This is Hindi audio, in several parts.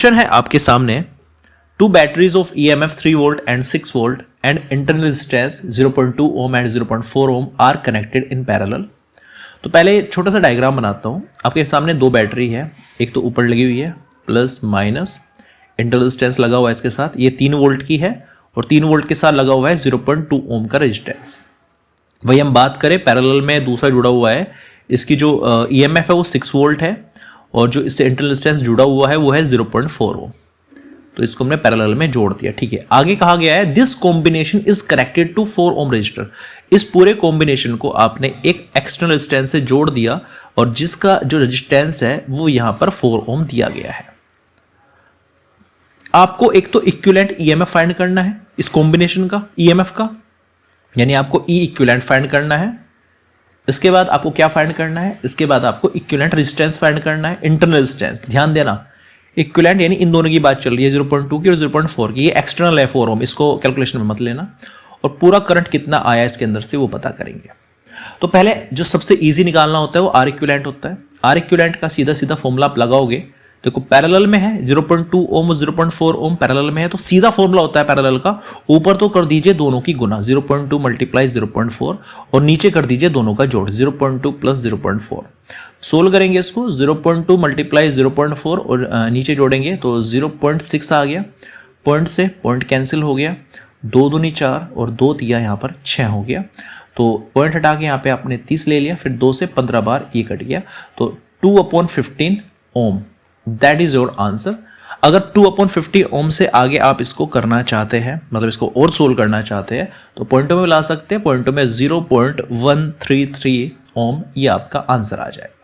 क्वेश्चन है आपके सामने, two batteries of EMF 3 volt and 6 volt and internal resistance 0.2 ohm and 0.4 ohm are connected in parallel. तो पहले छोटा सा डायग्राम बनाता हूँ। आपके सामने दो बैटरी है, एक तो ऊपर लगी हुई है प्लस माइनस, इंटरनल रेजिस्टेंस लगा हुआ है इसके साथ, ये 3 वोल्ट की है और 3 वोल्ट के साथ लगा हुआ है 0.2 ओम का रेजिस्टेंस। वही हम बात करें पैरेलल में दूसरा जुड़ा हुआ है, इसकी जो EMF है वो 6 वोल्ट है और जो इससे इंटरनल रेजिस्टेंस जुड़ा हुआ है वो है 0.4 ओम। तो इसको हमने पैरेलल में जोड़ दिया। ठीक है, आगे कहा गया है this combination is connected to 4 ohm resistor. इस पूरे कॉम्बिनेशन को आपने एक एक्सटर्नल रेजिस्टेंस से जोड़ दिया और जिसका जो रेजिस्टेंस है वो यहां पर 4 ओम दिया गया है। आपको एक तो इक्विवेलेंट EMF फाइंड करना है इस कॉम्बिनेशन का, EMF का, यानी आपको E इक्विवेलेंट फाइंड करना है। इसके बाद आपको क्या फाइंड करना है, इसके बाद आपको इक्विवेलेंट रेजिस्टेंस फाइंड करना है, इंटरनल रेजिस्टेंस। ध्यान देना, इक्विवेलेंट यानी इन दोनों की बात चल रही है, 0.2 की और 0.4 की। ये एक्सटर्नल है 4 ओम, इसको कैलकुलेशन में मत लेना। और पूरा करंट कितना आया इसके अंदर से वो पता करेंगे। तो पहले जो सबसे इजी निकालना होता है वो आर इक्विवेलेंट होता है। आर इक्विवेलेंट का सीधा सीधा फॉर्मूला आप लगाओगे। देखो पैरेलल में है 0.2 ओम और 0.4 ओम पैरेलल में है, तो सीधा फॉर्मूला होता है पैरेलल का, ऊपर तो कर दीजिए दोनों की गुना 0.2 मल्टीप्लाई 0.4 और नीचे कर दीजिए दोनों का जोड़ 0.2 प्लस 0.4। सोल्व करेंगे इसको, 0.2 मल्टीप्लाई 0.4 और नीचे जोड़ेंगे तो 0.6 आ गया। पॉइंट से पॉइंट कैंसिल हो गया, 2 दूनी 4 और 2 दिया यहाँ पर 6 हो गया। तो पॉइंट हटा के यहाँ पे आपने 30 ले लिया, फिर 2 से 15 बार ये कट गया, तो 2/15 ओम, दैट इज योर आंसर। अगर 2/50 ओम से आगे आप इसको करना चाहते हैं, मतलब इसको और सोल्व करना चाहते हैं, तो पॉइंटों में ला सकते हैं। पॉइंटों में 0.133 ओम ये आपका आंसर आ जाएगा।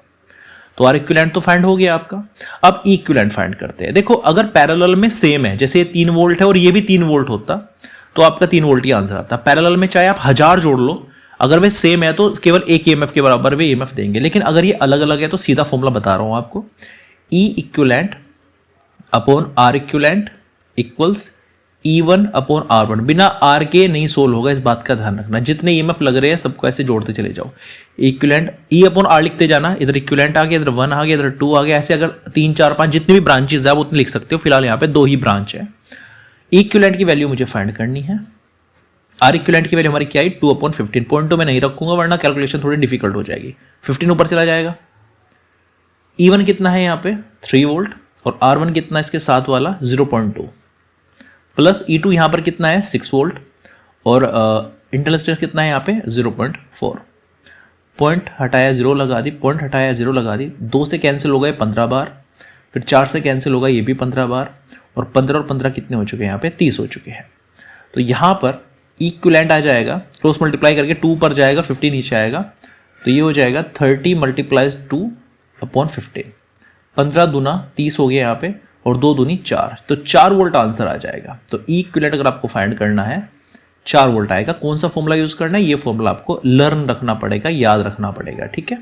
तो आर इक्विवेलेंट तो फाइंड हो गया आपका। अब ई इक्विवेलेंट फाइंड करते हैं। देखो अगर पैरेलल में सेम है, जैसे ये 3 वोल्ट है और ये भी 3 वोल्ट होता तो आपका 3 वोल्ट ही आंसर आता। पैरेलल में चाहे आप 1000 जोड़ लो, अगर वे सेम है तो केवल एक EMF के बराबर वे EMF देंगे। लेकिन अगर ये अलग अलग है तो सीधा फॉर्मूला बता रहा हूं आपको, E equivalent upon R equivalent equals E1 upon R1। बिना R के नहीं सोल्व होगा, इस बात का ध्यान रखना। जितने EMF लग रहे हैं सबको ऐसे जोड़ते चले जाओ। इक्विवेलेंट E अपॉन R लिखते जाना, इधर इक्विवेलेंट आ गया, इधर 1 आ गया, इधर 2 आ गया। ऐसे अगर 3 4 5 जितनी भी ब्रांचेज है आप उतने लिख सकते हो। फिलहाल यहाँ पे 2 ही ब्रांच है। इक्विवेलेंट की वैल्यू मुझे फाइंड करनी है। आर इक्विवेलेंट की वैल्यू हमारी क्या है, 2/15। पॉइंटों में नहीं रखूंगा वरना कैलकुलेशन थोड़ी डिफिकल्ट हो जाएगी। 15 ऊपर चला जाएगा। E1 कितना है यहाँ पे 3 वोल्ट और R1 कितना इसके साथ वाला 0.2 प्लस E2 यहाँ पर कितना है 6 वोल्ट और इंटरनल रेजिस्टेंस कितना है यहाँ पे 0.4। पॉइंट हटाया 0 लगा दी, पॉइंट हटाया 0 लगा दी। 2 से कैंसिल हो गए 15 बार, फिर 4 से कैंसिल होगा ये भी 15 बार और 15 और 15 कितने हो चुके हैं यहाँ पे 30 हो चुके हैं। तो यहाँ पर इक्विवेलेंट आ जाएगा, क्रॉस मल्टीप्लाई करके 2 पर जाएगा, 50 नीचे आएगा, तो ये हो जाएगा 30 मल्टीप्लाइज 2/15। 15 दूना 30 हो गया यहाँ पे और 2 दूनी 4, तो 4 वोल्ट आंसर आ जाएगा। तो इक्विवेलेंट अगर आपको फाइंड करना है 4 वोल्ट आएगा। कौन सा फॉर्मूला यूज करना है, ये फॉर्मूला आपको लर्न रखना पड़ेगा, याद रखना पड़ेगा। ठीक है,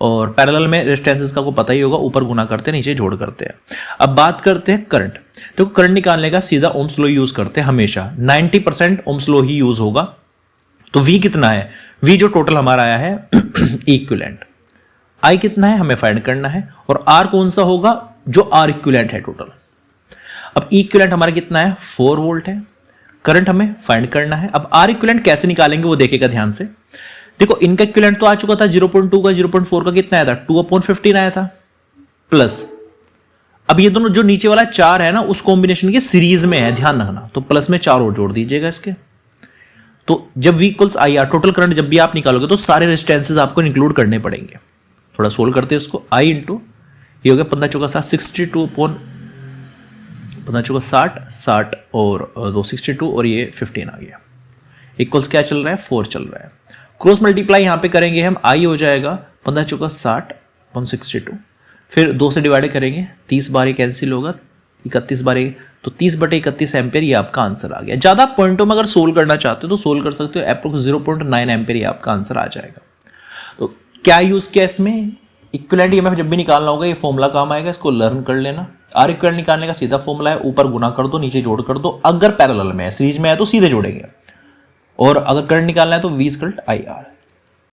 और पैरेलल में रेजिस्टेंसेस का आपको पता ही होगा, ऊपर गुना करते हैं नीचे जोड़ करते हैं। अब बात करते हैं करंट। तो करंट निकालने का सीधा ओम्स लॉ यूज करते हैं हमेशा, 90% ओम्स लॉ ही यूज होगा। तो V कितना है, V जो टोटल हमारा आया है इक्विवेलेंट, I कितना है हमें फाइंड करना है और R कौन सा होगा जो R इक्विवेलेंट है टोटल। अब E इक्विवेलेंट हमारा कितना है 4 वोल्ट है, करंट हमें फाइंड करना है। अब R इक्विवेलेंट कैसे निकालेंगे वो देखेगा ध्यान से। देखो इनका इक्विवेलेंट तो आ चुका था 0.2 का, 0.4 का कितना आया था 2/15 आया था प्लस। अब ये दोनों जो नीचे वाला 4 है ना उस कॉम्बिनेशन के सीरीज में है, ध्यान रखना। तो प्लस में 4 और जोड़ दीजिएगा इसके। तो जब V equals IR, total current जब भी आप निकालोगे तो सारे रेजिस्टेंसेस आपको इंक्लूड करने पड़ेंगे। थोड़ा सोल्व करते हैं इसको। I इंटू ये हो गया 15 चौका 60, 62 अपॉन 15 चौका 60, 60 और 2 62 और ये 15 आ गया। इक्वल्स क्या चल रहा है 4 चल रहा है। क्रॉस मल्टीप्लाई यहाँ पे करेंगे हम, I हो जाएगा 15 चौका 60 अपॉन 62, फिर 2 से डिवाइड करेंगे, 30 बार ये कैंसिल होगा, 31 बार ये, तो 30/31 एम्पेयर ये आपका आंसर आ गया। ज़्यादा पॉइंटों में अगर सोल्व करना चाहते हो तो सोल्व कर सकते हो, अप्रोक्स 0.9 एम्पेयर ये आपका आंसर आ जाएगा। तो क्या यूज़ किया इसमें, इक्विवेलेंट EMF जब भी निकालना होगा ये फॉर्मूला काम आएगा, इसको लर्न कर लेना। आर इक्विवेलेंट निकालने का सीधा फॉर्मूला है, ऊपर गुना कर दो नीचे जोड़ कर दो। अगर पैरेलल में है, सीरीज में है तो सीधे जोड़ेंगे, और अगर करंट निकालना है तो V = IR।